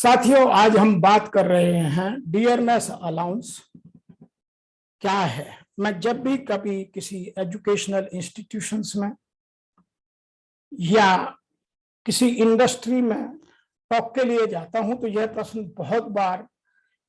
साथियों, आज हम बात कर रहे हैं डियरनेस अलाउंस क्या है। मैं जब भी कभी किसी एजुकेशनल इंस्टीट्यूशंस में या किसी इंडस्ट्री में टॉक के लिए जाता हूं तो यह प्रश्न बहुत बार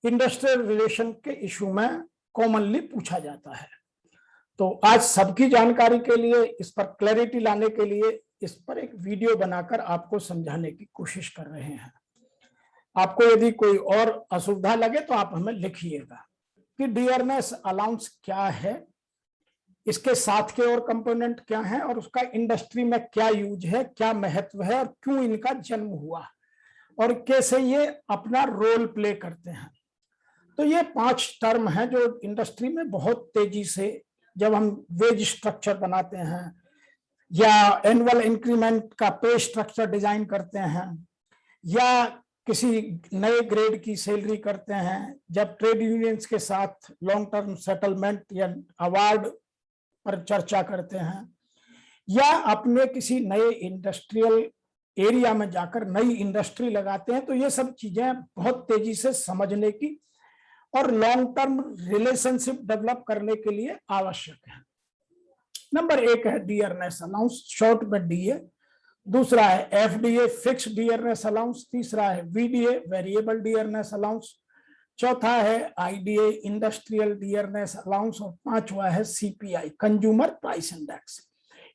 इंडस्ट्रियल रिलेशन के इशू में कॉमनली पूछा जाता है। तो आज सबकी जानकारी के लिए, इस पर क्लैरिटी लाने के लिए इस पर एक वीडियो बनाकर आपको समझाने की कोशिश कर रहे हैं। आपको यदि कोई और असुविधा लगे तो आप हमें लिखिएगा कि डियरनेस अलाउंस क्या है, इसके साथ के और कंपोनेंट क्या हैं और उसका इंडस्ट्री में क्या यूज है, क्या महत्व है और क्यों इनका जन्म हुआ और कैसे ये अपना रोल प्ले करते हैं। तो ये 5 टर्म हैं जो इंडस्ट्री में बहुत तेजी से, जब हम वेज स्ट्रक्चर बनाते हैं या एनुअल इंक्रीमेंट का पे स्ट्रक्चर डिजाइन करते हैं या किसी नए ग्रेड की सैलरी करते हैं, जब ट्रेड यूनियंस के साथ लॉन्ग टर्म सेटलमेंट या अवार्ड पर चर्चा करते हैं या अपने किसी नए इंडस्ट्रियल एरिया में जाकर नई इंडस्ट्री लगाते हैं, तो ये सब चीजें बहुत तेजी से समझने की और लॉन्ग टर्म रिलेशनशिप डेवलप करने के लिए आवश्यक है। नंबर 1 है डियरनेस अलाउंस, शॉर्ट में डीए। दूसरा है एफडीए, फिक्स डियरनेस अलाउंस। तीसरा है वीडीए, वेरिएबल डियरनेस अलाउंस। चौथा है आईडीए, इंडस्ट्रियल डियरनेस अलाउंस। और 5वां है सीपीआई, कंज्यूमर प्राइस इंडेक्स।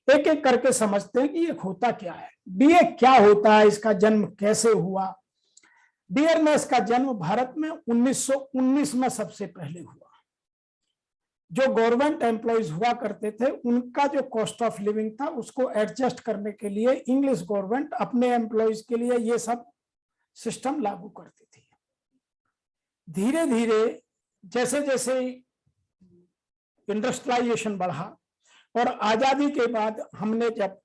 एक एक करके समझते हैं कि ये होता क्या है। डीए क्या होता है, इसका जन्म कैसे हुआ। डियरनेस का जन्म भारत में 1919 में सबसे पहले हुआ। जो गवर्नमेंट एम्प्लॉयज हुआ करते थे, उनका जो कॉस्ट ऑफ लिविंग था उसको एडजस्ट करने के लिए इंग्लिश गवर्नमेंट अपने एम्प्लॉयज के लिए ये सब सिस्टम लागू करती थी। धीरे धीरे जैसे जैसे इंडस्ट्रियलाइजेशन बढ़ा और आजादी के बाद हमने जब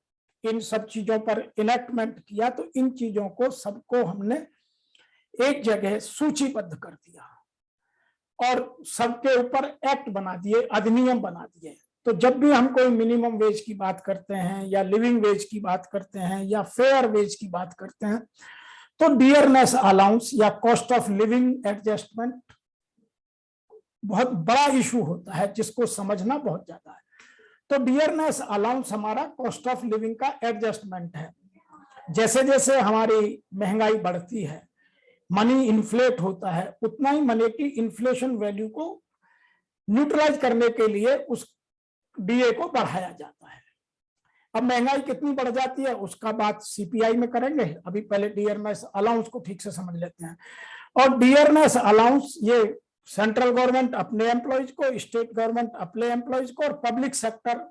इन सब चीजों पर इनेक्टमेंट किया तो इन चीजों को सबको हमने एक जगह सूचीबद्ध कर दिया और सबके ऊपर एक्ट बना दिए, अधिनियम बना दिए। तो जब भी हम कोई मिनिमम वेज की बात करते हैं या लिविंग वेज की बात करते हैं या फेयर वेज की बात करते हैं, तो डियरनेस अलाउंस या कॉस्ट ऑफ लिविंग एडजस्टमेंट बहुत बड़ा इशू होता है जिसको समझना बहुत ज्यादा है। तो डियरनेस अलाउंस हमारा कॉस्ट ऑफ लिविंग का एडजस्टमेंट है। जैसे जैसे हमारी महंगाई बढ़ती है, मनी इन्फ्लेट होता है, उतना ही मनी की इन्फ्लेशन वैल्यू को न्यूट्रलाइज करने के लिए उस डीए को बढ़ाया जाता है। अब महंगाई कितनी बढ़ जाती है उसका बात सीपीआई में करेंगे, अभी पहले डियरनेस अलाउंस को ठीक से समझ लेते हैं। और डियरनेस अलाउंस ये सेंट्रल गवर्नमेंट अपने एम्प्लॉयज को, स्टेट गवर्नमेंट अपने एम्प्लॉयज को और public sector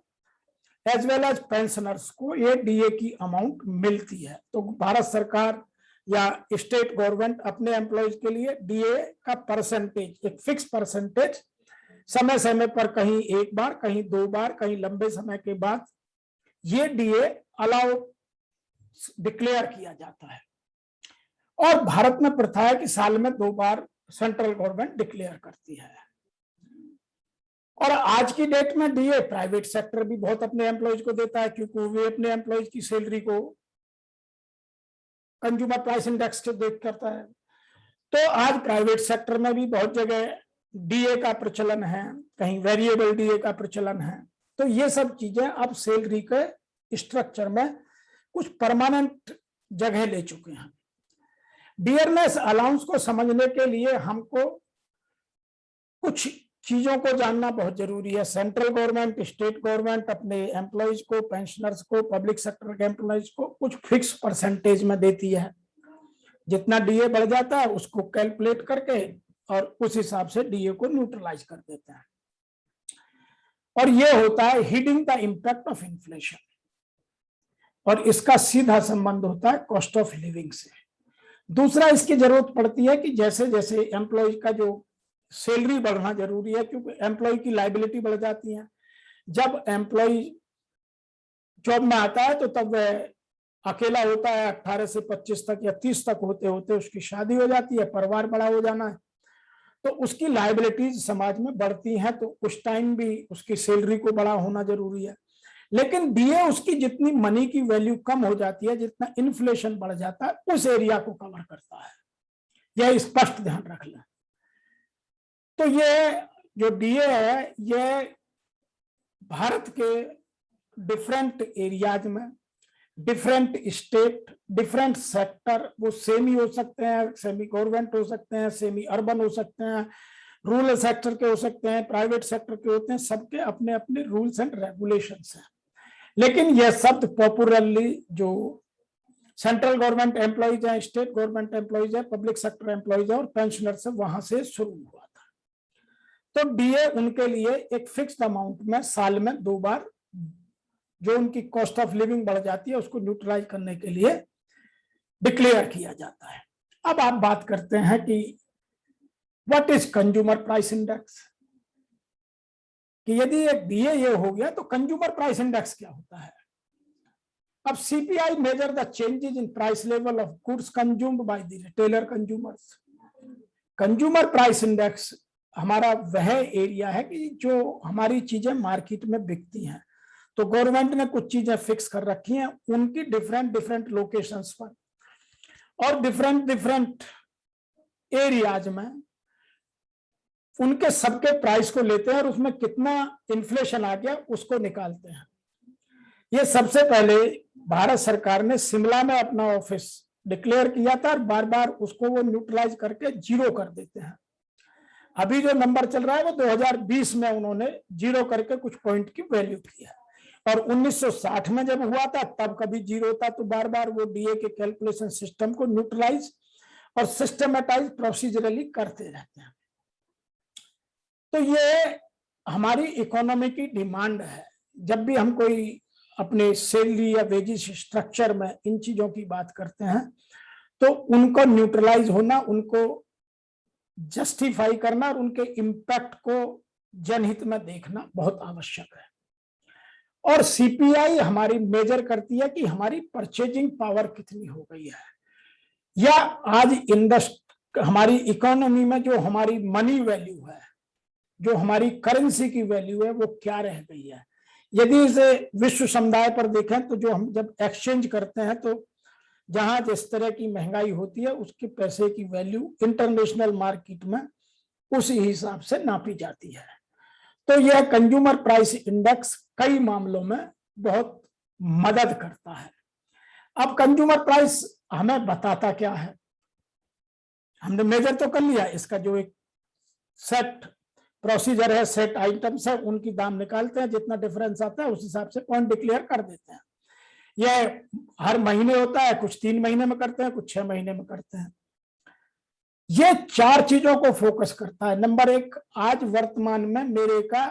as well as pensioners को ये डीए की अमाउंट मिलती है। तो भारत सरकार या स्टेट गवर्नमेंट अपने एम्प्लॉयज के लिए डीए का परसेंटेज, एक फिक्स परसेंटेज समय समय पर, कहीं एक बार, कहीं 2 बार, कहीं लंबे समय के बाद ये डीए अलाउ डिक्लेयर किया जाता है। और भारत में प्रथा है कि साल में 2 बार सेंट्रल गवर्नमेंट डिक्लेयर करती है। और आज की डेट में डीए प्राइवेट सेक्टर भी बहुत अपने एम्प्लॉयज को देता है, क्योंकि वे अपने एम्प्लॉयज की सैलरी को कंज्यूमर प्राइस इंडेक्स से देख करता है। तो आज प्राइवेट सेक्टर में भी बहुत जगह डीए का प्रचलन है, कहीं वेरिएबल डीए का प्रचलन है। तो ये सब चीजें अब सैलरी के स्ट्रक्चर में कुछ परमानेंट जगह ले चुके हैं। डियरनेस अलाउंस को समझने के लिए हमको कुछ चीजों को जानना बहुत जरूरी है। सेंट्रल गवर्नमेंट, स्टेट गवर्नमेंट अपने एम्प्लॉयज को, पेंशनर्स को, पब्लिक सेक्टर के एम्प्लॉयज को कुछ फिक्स परसेंटेज में देती है। जितना डीए बढ़ जाता है उसको कैलकुलेट करके और उस हिसाब से डीए को न्यूट्रलाइज कर देते हैं। और ये होता है heading the impact of inflation, और इसका सीधा संबंध होता है कॉस्ट ऑफ लिविंग से। दूसरा, इसकी जरूरत पड़ती है कि जैसे जैसे एम्प्लॉय का जो सैलरी बढ़ना जरूरी है, क्योंकि एम्प्लॉय की लाइबिलिटी बढ़ जाती है। जब एम्प्लॉय जॉब में आता है तो तब वह अकेला होता है, 18 से 25 तक या 30 तक होते होते उसकी शादी हो जाती है, परिवार बड़ा हो जाना है, तो उसकी लाइबिलिटीज समाज में बढ़ती हैं। तो उस टाइम भी उसकी सैलरी को बड़ा होना जरूरी है। लेकिन डीए उसकी जितनी मनी की वैल्यू कम हो जाती है, जितना इन्फ्लेशन बढ़ जाता है, उस एरिया को कवर करता है। यह स्पष्ट ध्यान रख लें। तो ये जो डीए है, ये भारत के डिफरेंट एरियाज में, डिफरेंट स्टेट, डिफरेंट सेक्टर, वो सेमी हो सकते हैं, सेमी गवर्नमेंट हो सकते हैं, सेमी अर्बन हो सकते हैं, रूरल सेक्टर के हो सकते हैं, प्राइवेट सेक्टर के होते हैं, सबके अपने अपने रूल्स एंड रेगुलेशंस हैं। लेकिन यह शब्द पॉपुलरली जो सेंट्रल गवर्नमेंट एम्प्लॉइज है, स्टेट गवर्नमेंट एम्प्लॉइज है, पब्लिक सेक्टर एम्प्लॉइज है और पेंशनर्स है, वहां से शुरू हुआ था। तो डीए उनके लिए एक फिक्स्ड अमाउंट में साल में 2 बार जो उनकी कॉस्ट ऑफ लिविंग बढ़ जाती है उसको न्यूट्रलाइज करने के लिए डिक्लेयर किया जाता है। अब आप बात करते हैं कि what is consumer price index, कि यदि एक डीए ये हो गया तो कंज्यूमर प्राइस इंडेक्स क्या होता है। अब CPI measure the changes in price level of goods consumed by the retailer consumers. Consumer price index हमारा वह एरिया है कि जो हमारी चीजें मार्केट में बिकती हैं, तो गवर्नमेंट ने कुछ चीजें फिक्स कर रखी हैं उनकी डिफरेंट डिफरेंट लोकेशंस पर और डिफरेंट डिफरेंट एरियाज में, उनके सबके प्राइस को लेते हैं और उसमें कितना इन्फ्लेशन आ गया उसको निकालते हैं। ये सबसे पहले भारत सरकार ने शिमला में अपना ऑफिस डिक्लेयर किया था और बार बार उसको वो न्यूट्रलाइज करके 0 कर देते हैं। अभी जो नंबर चल रहा है वो 2020 में उन्होंने 0 करके कुछ पॉइंट की वैल्यू की है, और 1960 में जब हुआ था तब कभी 0 था, तो बार बार वो डीए के कैलकुलेशन सिस्टम को न्यूट्रलाइज और सिस्टमेटाइज प्रोसीजरली करते रहते हैं। तो ये हमारी इकोनॉमी की डिमांड है। जब भी हम कोई अपने सैलरी या वेजेस स्ट्रक्चर में इन चीजों की बात करते हैं तो उनको न्यूट्रलाइज होना, उनको जस्टिफाई करना और उनके इम्पैक्ट को जनहित में देखना बहुत आवश्यक है। और सीपीआई हमारी मेजर करती है कि हमारी परचेजिंग पावर कितनी हो गई है, या आज हमारी इकोनॉमी में जो हमारी मनी वैल्यू है, जो हमारी करेंसी की वैल्यू है, वो क्या रह गई है। यदि इसे विश्व समुदाय पर देखें तो जो हम जब एक्सचेंज करते हैं तो जहां जिस तरह की महंगाई होती है उसके पैसे की वैल्यू इंटरनेशनल मार्केट में उसी हिसाब से नापी जाती है। तो यह कंज्यूमर प्राइस इंडेक्स कई मामलों में बहुत मदद करता है। अब कंज्यूमर प्राइस हमें बताता क्या है, हमने मेजर तो कर लिया, इसका जो एक सेट प्रोसीजर है, सेट आइटम्स है, उनकी दाम निकालते हैं, जितना डिफरेंस आता है उस हिसाब से पॉइंट डिक्लेयर कर देते हैं। यह हर महीने होता है, कुछ 3 महीने में करते हैं, कुछ 6 महीने में करते हैं। ये 4 चीजों को फोकस करता है। नंबर 1, आज वर्तमान में मेरे का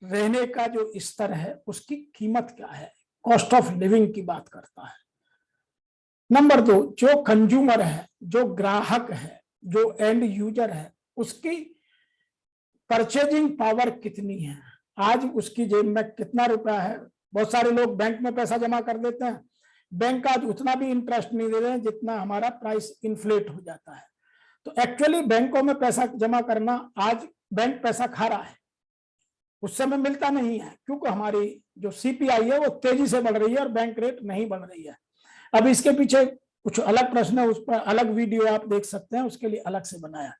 रहने का जो स्तर है उसकी कीमत क्या है, कॉस्ट ऑफ लिविंग की बात करता है। नंबर 2, जो कंज्यूमर है, जो ग्राहक है, जो एंड यूजर है, उसकी परचेजिंग पावर कितनी है, आज उसकी जेब में कितना रुपया है। बहुत सारे लोग बैंक में पैसा जमा कर देते हैं, बैंक आज उतना भी इंटरेस्ट नहीं दे रहे हैं जितना हमारा प्राइस इन्फ्लेट हो जाता है। तो एक्चुअली बैंकों में पैसा जमा करना, आज बैंक पैसा खा रहा है, उस समय मिलता नहीं है, क्योंकि हमारी जो सीपीआई है वो तेजी से बढ़ रही है और बैंक रेट नहीं बढ़ रही है। अब इसके पीछे कुछ अलग प्रश्न है, उस पर अलग वीडियो आप देख सकते हैं, उसके लिए अलग से बनाया।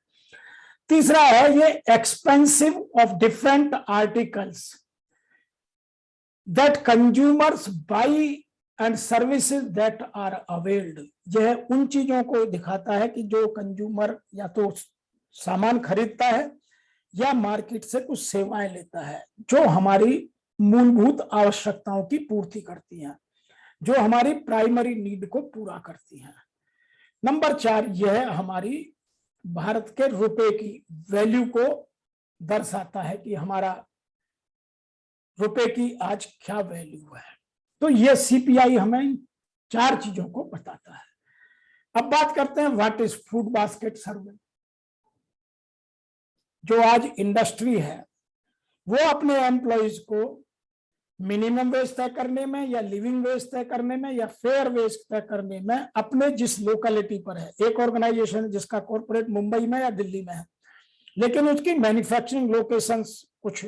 तीसरा है ये expensive of different articles that consumers buy and services that are availed. यह उन चीजों को दिखाता है कि जो कंज्यूमर या तो सामान खरीदता है या मार्केट से कुछ सेवाएं लेता है जो हमारी मूलभूत आवश्यकताओं की पूर्ति करती हैं, जो हमारी प्राइमरी नीड को पूरा करती हैं। नंबर 4, यह हमारी भारत के रुपए की वैल्यू को दर्शाता है कि हमारा रुपए की आज क्या वैल्यू है। तो यह सीपीआई हमें 4 चीजों को बताता है। अब बात करते हैं व्हाट इज फूड बास्केट सर्वे। जो आज इंडस्ट्री है वो अपने एम्प्लॉइज को मिनिमम वेज तय करने में या लिविंग वेज तय करने में या फेयर वेज तय करने में अपने जिस लोकेलिटी पर है, एक ऑर्गेनाइजेशन जिसका कॉर्पोरेट मुंबई में या दिल्ली में है, लेकिन उसकी मैन्युफैक्चरिंग लोकेशंस कुछ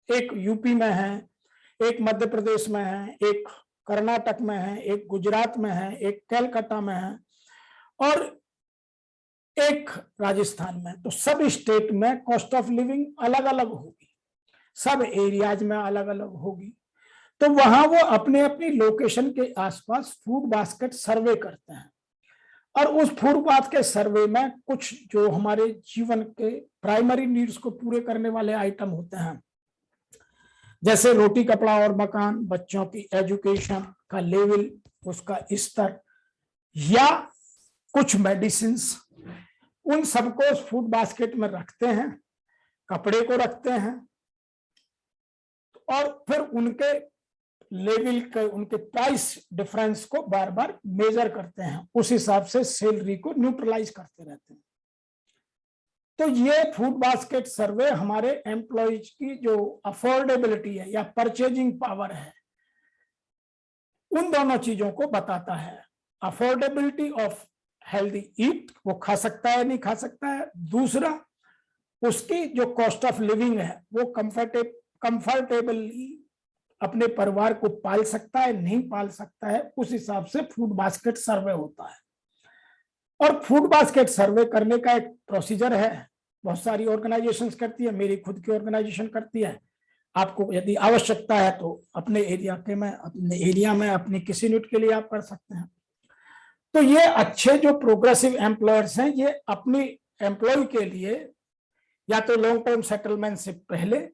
एक यूपी में है, एक मध्य प्रदेश में है, एक कर्नाटक में है, एक गुजरात में है, एक कलकत्ता में है, और एक राजस्थान में, तो सब स्टेट में कॉस्ट ऑफ लिविंग अलग अलग होगी, सब एरियाज में अलग अलग होगी। तो वहां वो अपने अपनी लोकेशन के आसपास फूड बास्केट सर्वे करते हैं, और उस फूड बास्केट सर्वे में कुछ जो हमारे जीवन के प्राइमरी नीड्स को पूरे करने वाले आइटम होते हैं, जैसे रोटी कपड़ा और मकान, बच्चों की एजुकेशन का लेवल, उसका स्तर, या कुछ मेडिसिन्स, उन सबको उस फूड बास्केट में रखते हैं, कपड़े को रखते हैं, और फिर उनके लेवल के, उनके प्राइस डिफरेंस को बार बार मेजर करते हैं, उस हिसाब से सैलरी को न्यूट्रलाइज करते रहते हैं। तो ये फूड बास्केट सर्वे हमारे एम्प्लॉयज की जो अफोर्डेबिलिटी है या परचेजिंग पावर है, उन दोनों चीजों को बताता है। अफोर्डेबिलिटी ऑफ हेल्दी ईट, वो खा सकता है नहीं खा सकता है। दूसरा, उसकी जो कॉस्ट ऑफ लिविंग है, वो कंफर्टेबली अपने परिवार को पाल सकता है नहीं पाल सकता है, उस हिसाब से फूड बास्केट सर्वे होता है। और फूड बास्केट सर्वे करने का एक प्रोसीजर है, बहुत सारी ऑर्गेनाइजेशंस करती है, मेरी खुद की ऑर्गेनाइजेशन करती है। आपको यदि आवश्यकता है तो अपने एरिया में अपनी किसी यूनिट के लिए आप कर सकते हैं। तो ये अच्छे जो प्रोग्रेसिव एम्प्लॉयर्स हैं, ये अपनी एम्प्लॉय के लिए या तो लॉन्ग टर्म सेटलमेंट से पहले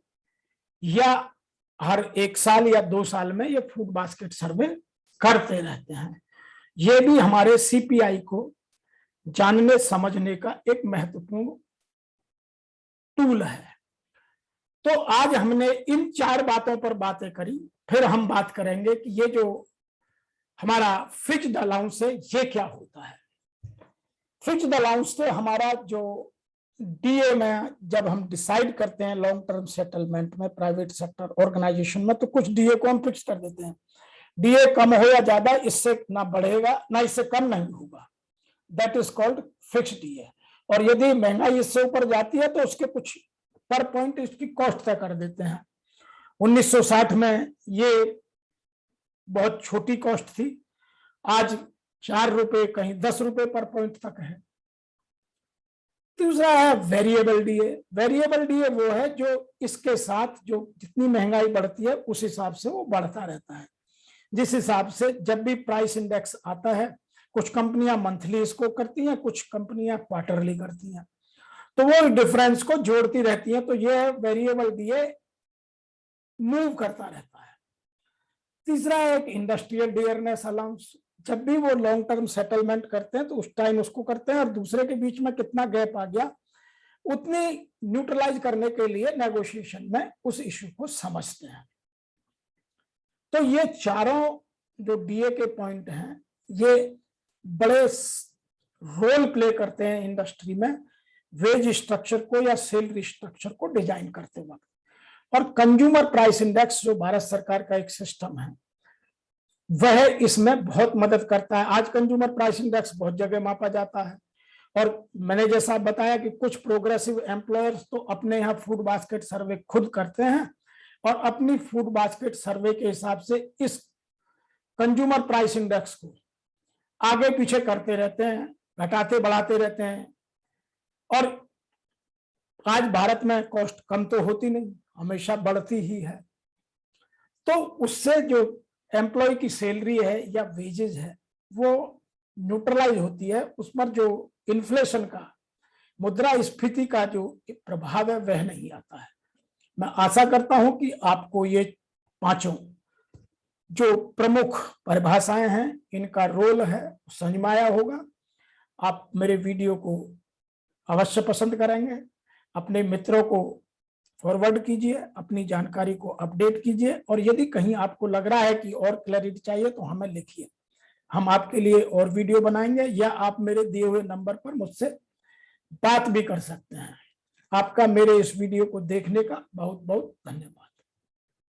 या हर 1 साल या 2 साल में ये फूड बास्केट सर्वे करते रहते हैं। ये भी हमारे सीपीआई को जानने समझने का एक महत्वपूर्ण टूल है। तो आज हमने इन 4 बातों पर बातें करी, फिर हम बात करेंगे कि ये जो हमारा फिक्स्ड अलाउंस है ये क्या होता है। फिक्स्ड अलाउंस से हमारा जो डीए में जब हम डिसाइड करते हैं लॉन्ग टर्म सेटलमेंट में प्राइवेट सेक्टर ऑर्गेनाइजेशन में, तो कुछ डीए को हम फिक्स कर देते हैं। डीए कम हो या ज्यादा, इससे ना बढ़ेगा ना इससे कम नहीं होगा, that is called fixed DA. और यदि महंगाई इससे ऊपर जाती है तो उसके कुछ पर पॉइंट इसकी कॉस्ट तय कर देते हैं। 1960 में ये बहुत छोटी कॉस्ट थी, आज 4 रुपए कहीं 10 रुपए पर पॉइंट तक है। दूसरा है वेरिएबल डीए। वेरिएबल डीए वो है जो इसके साथ जो जितनी महंगाई बढ़ती है उस हिसाब से वो बढ़ता रहता है, जिस हिसाब से जब भी प्राइस इंडेक्स आता है, कुछ कंपनियां मंथली इसको करती हैं, कुछ कंपनियां क्वार्टरली करती हैं, तो वो डिफरेंस को जोड़ती रहती हैं। तो ये वेरिएबल डीए मूव करता रहता है। तीसरा है एक इंडस्ट्रियल डियरनेस अलाउंस। जब भी वो लॉन्ग टर्म सेटलमेंट करते हैं तो उस टाइम उसको करते हैं, और दूसरे के बीच में कितना गैप आ गया उतनी न्यूट्रलाइज करने के लिए नेगोशिएशन में उस इश्यू को समझते हैं। तो ये चारों जो डीए के पॉइंट हैं, ये बड़े रोल प्ले करते हैं इंडस्ट्री में वेज स्ट्रक्चर को या सैलरी स्ट्रक्चर को डिजाइन करते वक्त। और कंज्यूमर प्राइस इंडेक्स जो भारत सरकार का एक सिस्टम है, वह इसमें बहुत मदद करता है। आज कंज्यूमर प्राइस इंडेक्स बहुत जगह मापा जाता है, और मैंने जैसा बताया कि कुछ प्रोग्रेसिव एम्प्लॉयर्स तो अपने यहाँ फूड बास्केट सर्वे खुद करते हैं, और अपनी फूड बास्केट सर्वे के हिसाब से इस कंज्यूमर प्राइस इंडेक्स को आगे पीछे करते रहते हैं, घटाते बढ़ाते रहते हैं। और आज भारत में कॉस्ट कम तो होती नहीं, हमेशा बढ़ती ही है। तो उससे जो एम्प्लॉय की सैलरी है या वेजेस है वो न्यूट्रलाइज होती है, उस पर जो इन्फ्लेशन का, मुद्रास्फीति का जो प्रभाव है वह नहीं आता है। मैं आशा करता हूं कि आपको ये 5 जो प्रमुख परिभाषाएं हैं, इनका रोल है, समझ में आया होगा। आप मेरे वीडियो को अवश्य पसंद करेंगे, अपने मित्रों को फॉरवर्ड कीजिए, अपनी जानकारी को अपडेट कीजिए, और यदि कहीं आपको लग रहा है कि और क्लैरिटी चाहिए तो हमें लिखिए, हम आपके लिए और वीडियो बनाएंगे, या आप मेरे दिए हुए नंबर पर मुझसे बात भी कर सकते हैं। आपका मेरे इस वीडियो को देखने का बहुत बहुत धन्यवाद।